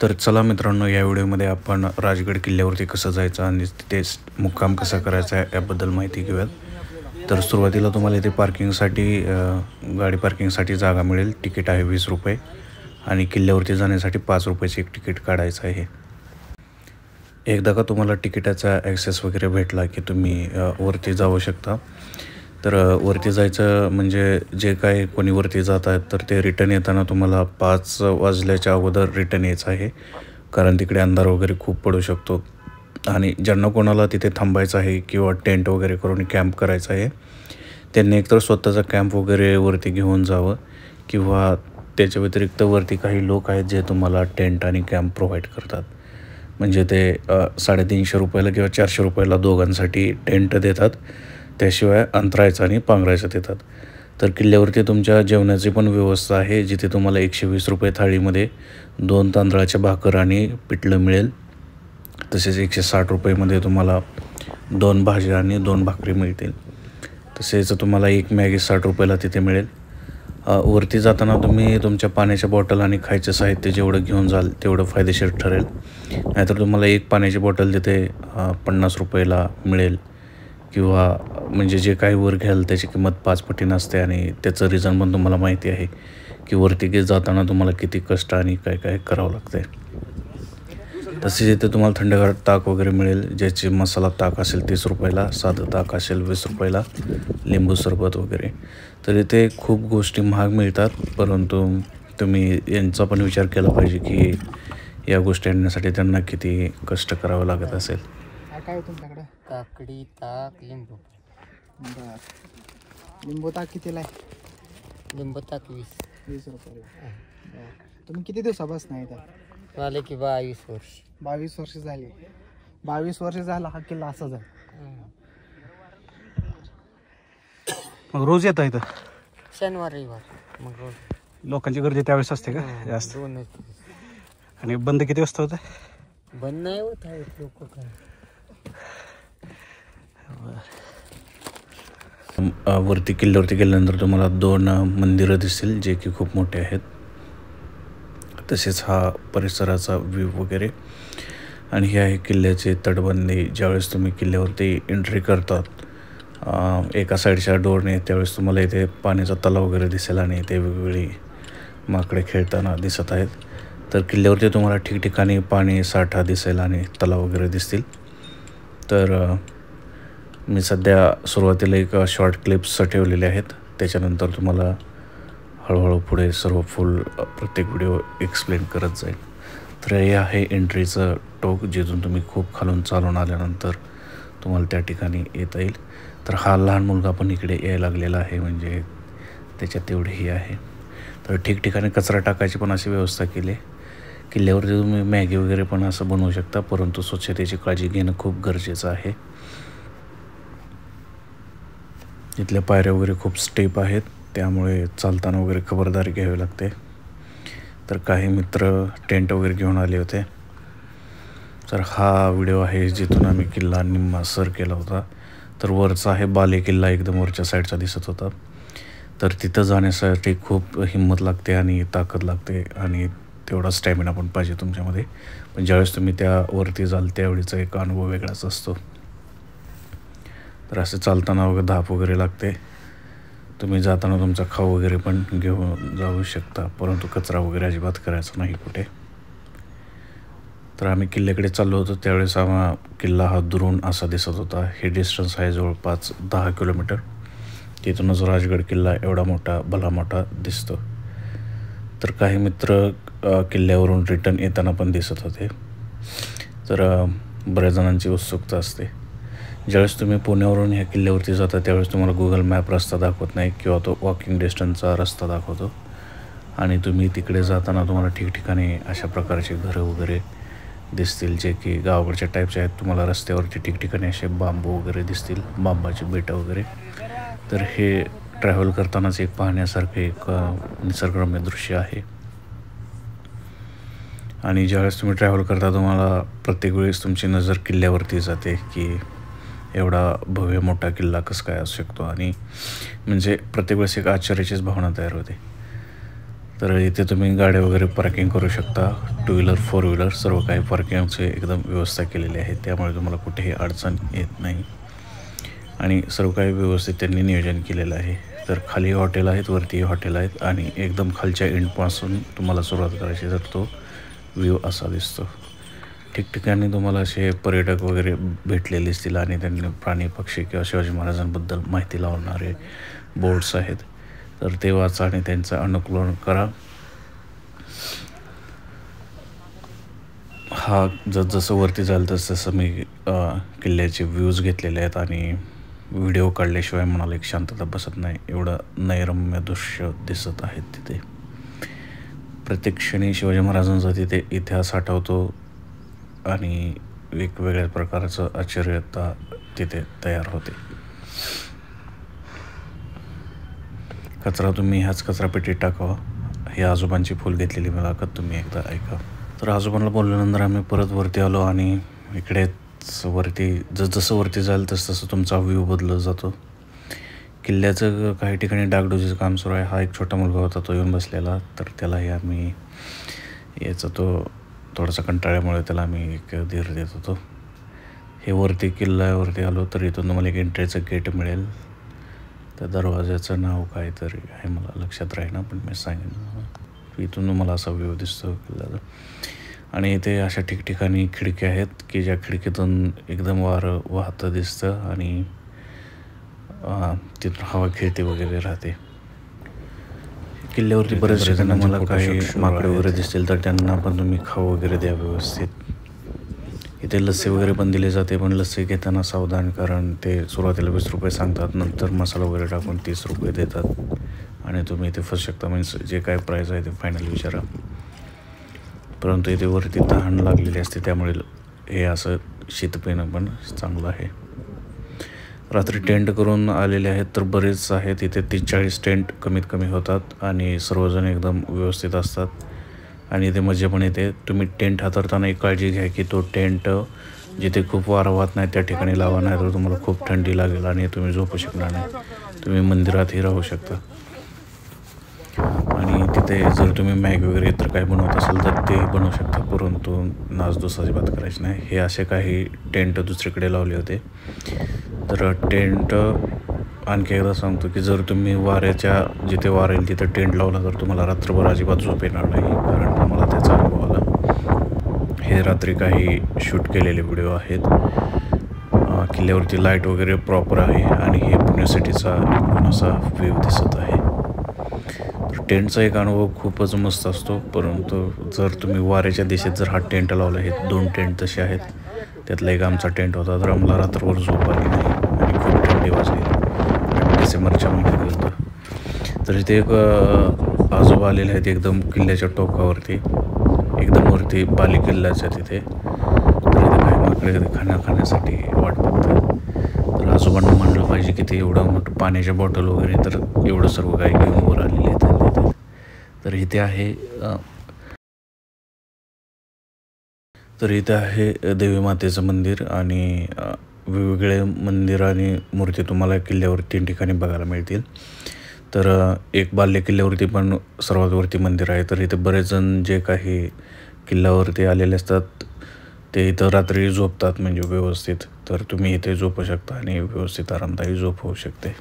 तर चला मित्रांनो, या व्हिडिओमध्ये आपण राजगड किल्ल्यावरती कसं जायचं आणि तिथे मुक्काम कसा करायचा आहे याबद्दल माहिती घेऊयात. तर सुरुवातीला तुम्हाला इथे पार्किंगसाठी गाडी पार्किंगसाठी जागा मिळेल. तिकीट आहे 20 रुपये आणि किल्ल्यावरती जाण्यासाठी 5 रुपयाचे एक तिकीट काढायचं आहे. एकदा का तुम्हाला तिकिटाचा ॲक्सेस वगैरे भेटला की तुम्ही वरती जाऊ शकता. तर वरती जायचं म्हणजे जे काय कोणी वरती जात आहेत तर ते रिटर्न येताना तुम्हाला 5 वाजल्याच्या अगोदर रिटर्न यायचं आहे, कारण तिकडे अंधार वगैरे खूप पडू शकतो. आणि ज्यांना कोणाला तिथे थांबायचं आहे किंवा टेंट वगैरे करून कॅम्प करायचा आहे त्यांनी एकतर स्वतःचा कॅम्प वगैरे वरती घेऊन जावं, किंवा त्याच्या व्यतिरिक्त वरती काही लोक आहेत जे तुम्हाला टेंट आणि कॅम्प प्रोव्हाइड करतात. म्हणजे ते 350 रुपयाला किंवा 400 रुपयाला दोघांसाठी टेंट देतात, त्याशिवाय अंतरायचं आणि पांघरायचं देतात. तर किल्ल्यावरती तुमच्या जेवणाची पण व्यवस्था आहे, जिथे तुम्हाला 120 रुपये थाळीमध्ये 2 तांदळाच्या भाकर आणि पिठलं मिळेल. तसेच 160 रुपयेमध्ये तुम्हाला 2 भाज्या आणि 2 भाकरी मिळतील. तसेच तुम्हाला एक मॅगी 60 रुपयाला तिथे मिळेल. वरती जाताना तुम्ही तुमच्या पाण्याच्या बॉटल आणि खायचं साहित्य जेवढं घेऊन जाल तेवढं फायदेशीर ठरेल. नाहीतर तुम्हाला एक पाण्याची बॉटल तिथे 50 रुपयाला मिळेल, किंवा म्हणजे जे काही वर घ्याल त्याची किंमत 5 पटीने असते. आणि त्याचं रिझन पण तुम्हाला माहिती आहे की वरती जाताना तुम्हाला किती कष्ट आणि काय काय करावं लागतं. तसेच इथे तुम्हाला थंडगार ताक वगैरे मिळेल, ज्याचे मसाला ताक असेल 30 रुपयाला, साधं ताक असेल 20 रुपयाला, लिंबू सरबत वगैरे. तर इथे खूप गोष्टी महाग मिळतात, परंतु तुम्ही यांचा पण विचार केला पाहिजे की या गोष्टी आणण्यासाठी त्यांना किती कष्ट करावं लागत असेल. काय तुमच्याकडे? काकडी, ताक, लिंबू. लिंबू ताक कितीला आहे? लिंबू ताक 20 रुपयाला. तुम्ही किती दिवसापासून आहे इथं? झाले की 22 वर्ष. 22 वर्ष झाली. 22 वर्ष झाला हा किल्ला असाच आहे. मग रोज येता इथं? शनिवार रविवार मग रोज. लोकांची गर्दी त्यावेळेस असते का जास्त? आणि बंद किती वाजता होतं? बंद नाही होत आहे लोक काय. वरती किल्ल्यावरती गेल्यानंतर तुम्हाला 2 मंदिरं दिसतील, जे की खूप मोठे आहेत. तसेच हा परिसराचा व्ह्यू वगैरे. आणि ही आहे किल्ल्याची तटबंदी. ज्यावेळेस तुम्ही किल्ल्यावरती एंट्री करतात एका साईडच्या डोरने, त्यावेळेस तुम्हाला इथे पाण्याचा तलाव वगैरे दिसेल आणि इथे वेगवेगळी माकडे खेळताना दिसत आहेत. तर किल्ल्यावरती तुम्हाला ठिकठिकाणी पाणी साठा दिसेल आणि तलाव वगैरे दिसतील. तर मी सध्या सुरुवातीला एक शॉर्ट क्लिप्स ठेवलेले आहेत, त्याच्यानंतर तुम्हाला हळूहळू पुढे सर्व प्रत्येक व्हिडिओ एक्सप्लेन करत जाईल. तर हे आहे एंट्रीचं टोक, जिथून तुम्ही खूप खालून चालून आल्यानंतर तुम्हाला त्या ठिकाणी येता येईल. तर हा लहान मुलगा पण इकडे यायला लागलेला आहे, म्हणजे त्याच्यात तेवढेही आहे. तर ठिकठिकाणी कचरा टाकायची पण अशी व्यवस्था केली. किल्ल्यावरती तुम्ही मॅगी वगैरे पण असं बनवू शकता, परंतु स्वच्छतेची काळजी घेणं खूप गरजेचं आहे. इथल्या पायऱ्या वगैरे खूप स्टेप आहेत, त्यामुळे चालताना वगैरे खबरदारी घ्यावी लागते. तर काही मित्र टेंट वगैरे घेऊन आले होते. तर हा व्हिडिओ आहे जिथून आम्ही किल्ला निम्मा सर केला होता. तर वरचा आहे बाले किल्ला, एकदम वरच्या साईडचा दिसत होता. तर तिथं जाण्यासाठी खूप हिंमत लागते आणि ताकद लागते आणि तेवढा स्टॅमिना पण पाहिजे तुमच्यामध्ये. पण ज्यावेळेस तुम्ही त्यावरती जाल त्यावेळीचा एक अनुभव वेगळाच असतो. तर असं चालताना वगैरे धाप वगैरे लागते. तुम्ही जाताना तुमचा खाऊ वगैरे पण घेऊन जाऊ शकता, परंतु कचरा वगैरे अजिबात करायचा नाही कुठे. तर आम्ही किल्ल्याकडे चाललो होतो त्यावेळेस किल्ला हा दुरून असा दिसत होता. हे डिस्टन्स आहे जवळपास 10 किलोमीटर. तिथूनच राजगड किल्ला एवढा मोठा भला मोठा दिसतो. तर काही मित्र किल्ल्यावरून रिटर्न येताना पण दिसत होते. तर बऱ्याच जणांची उत्सुकता असते. ज्यावेळेस तुम्ही पुण्यावरून ह्या किल्ल्यावरती जाता त्यावेळेस तुम्हाला गुगल मॅप रस्ता दाखवत नाही, किंवा तो वॉकिंग डिस्टन्सचा रस्ता दाखवतो. आणि तुम्ही तिकडे जाताना तुम्हाला ठिकठिकाणी अशा प्रकारचे घरं वगैरे दिसतील, जे की गावाकडच्या टाईपचे आहेत. तुम्हाला रस्त्यावरती ठिकठिकाणी असे बांबू वगैरे दिसतील, बांबाची बेटं वगैरे. तर हे ट्रॅव्हल करतानाच एक पाहण्यासारखे एक निसर्गरम्य दृश्य आहे. आणि ज्यावेळेस तुम्ही ट्रॅव्हल करता तुम्हाला प्रत्येक वेळेस तुमची नजर किल्ल्यावरती जाते की एवढा भव्य मोठा किल्ला कसं काय असू शकतो. आणि म्हणजे प्रत्येक वेळेस एक आश्चर्याचीच भावना तयार होते. तर इथे तुम्ही गाड्या वगैरे पार्किंग करू शकता. 2 व्हीलर 4 व्हीलर सर्व काही पार्किंगचे एकदम व्यवस्था केलेली आहे, त्यामुळे तुम्हाला कुठेही अडचण येत नाही आणि सर्व काही व्यवस्थित त्यांनी नियोजन केलेलं आहे. तर खाली हॉटेल आहेत, वरती हॉटेल आहेत आणि एकदम खालच्या एंडपासून तुम्हाला सुरुवात करायची तर तो व्ह्यू असा दिसतो. ठिकठिकाणी तुम्हाला असे पर्यटक वगैरे भेटलेले दिसतील आणि त्यांनी प्राणी पक्षी किंवा शिवाजी महाराजांबद्दल माहिती लावणारे बोर्ड्स आहेत, तर ते वाचा आणि त्यांचं अनुकरण करा. हा जसं वरती जाईल तसं मी किल्ल्याचे व्ह्यूज घेतलेले आहेत आणि व्हिडिओ काढल्याशिवाय मनाला एक शांतता बसत नाही, एवढं नैरम्य दृश्य दिसत आहेत तिथे. प्रत्येक क्षणी शिवाजी महाराजांचा तिथे इतिहास आठवतो आणि वेगवेगळ्या प्रकारचं आश्चर्यता तिथे तयार होते. कचरा तुम्ही ह्याच कचरापेटीत टाकावा. हे आजोबांची फुल घेतलेली मुलाखत तुम्ही एकदा ऐका. तर आजोबांना बोलल्यानंतर आम्ही परत वरती आलो आणि इकडे वरती जसं वरती जाईल तसं तुमचा व्ह्यू बदलत जातो. किल्ल्याचं काही ठिकाणी डागडुजीचं काम सुरू आहे. हा एक छोटा मुलगा होता, तो येऊन बसलेला, तर त्यालाही आम्ही याचा तो थोडासा कंटाळ्यामुळे त्याला आम्ही एक धीर देत होतो. हे वरती किल्ल्यावरती आलो तर इथून तुम्हाला एक एंट्रीचं गेट मिळेल. त्या दरवाजाचं नाव काय तरी आहे, मला लक्षात राहीना, पण मी सांगेन. इथून तुम्हाला असा व्ह्यू दिसतो किल्ल्याचा आणि इथे अशा ठिकठिकाणी खिडक्या आहेत की ज्या खिडकीतून एकदम वारं वाहतं दिसतं आणि तिथून हवा खेळते वगैरे राहते. किल्ल्यावरती बरेच जणांना मला काही माकडे वगैरे दिसतील तर त्यांना पण तुम्ही खाऊ वगैरे द्या व्यवस्थित. इथे लस्सी वगैरे पण दिली जाते, पण लस्सी घेताना सावधान, कारण ते सुरुवातीला 20 रुपये सांगतात, नंतर मसाला वगैरे टाकून 30 रुपये देतात आणि तुम्ही इथे फसू शकता. म्हणजे जे काय प्राईस आहे ते फायनल विचारा. परंतु इथे वरती तहान लागलेली असते, त्यामुळे हे असं शीत पिणं पण चांगलं आहे. रात्री टेंट करून आलेले आहेत तर बरेच आहेत. इथे 30-40 टेंट कमीत कमी होतात आणि सर्वजण एकदम व्यवस्थित असतात आणि इथे मजा पण येते. तुम्ही टेंट हाताळताना एक काळजी घ्या की तो टेंट जिथे खूप वारा वाहत नाही त्या ठिकाणी लावा, नाही तर तुम्हाला खूप थंडी लागेल आणि तुम्ही झोपू शकणार नाही. तुम्ही मंदिरातही राहू शकता आणि तिथे जर तुम्ही मॅगी वगैरे तर काही बनवत असाल तर ते बनवू शकता, परंतु नासधूस अजिबात करायची नाही. हे असे काही टेंट दुसरीकडे लावले होते. तर टेंट आणखी एकदा सांगतो की जर तुम्ही वाऱ्याच्या जिथे वारा येईल तिथं टेंट लावला तर तुम्हाला रात्रभर अजिबात झोप येणार नाही, कारण आम्हाला त्याचा अनुभव आला. हे रात्री काही शूट केलेले व्हिडिओ आहेत. किल्ल्यावरती लाईट वगैरे प्रॉपर आहे आणि हे पुणे सिटीचा असा व्ह्यू दिसत आहे. तर टेंटचा एक अनुभव खूपच मस्त असतो, परंतु जर तुम्ही वाऱ्याच्या दिशेत जर हा टेंट लावला, हे 2 टेंट तसे आहेत, त्यातला एक आमचा टेंट होता, तर आम्हाला रात्रभर झोप आली नाही आणि खूप थंडी वाजली. डिसेंबरच्या महिन्यात गेलो तर इथे एक आजोबा आलेले आहेत एकदम किल्ल्याच्या टोकावरती, एकदम वरती बाली किल्ल्याच्या तिथे. तर इथे काही माकडे खाण्यासाठी वाट बघतात. तर आजोबांना म्हणलं पाहिजे की ते एवढं मोठं पाण्याच्या बॉटल वगैरे तर एवढं सर्व काही घेऊन वर आलेले आहेत. तर इथे आहे देवी मातेचं मंदिर आणि वेगवेगळे मंदिर आणि मूर्ती तुम्हाला किल्ल्यावर 3 ठिकाणी बघायला मिळतील. तर एक बाल्य किल्ल्यावरती पण सर्वात वरती मंदिर आहे. तर इथे बरेच जण जे काही किल्ल्यावरती आलेले असतात ते इथं रात्री झोपतात म्हणजे व्यवस्थित. तर तुम्ही इथे झोपू शकता आणि व्यवस्थित आरामदायी झोप होऊ शकते.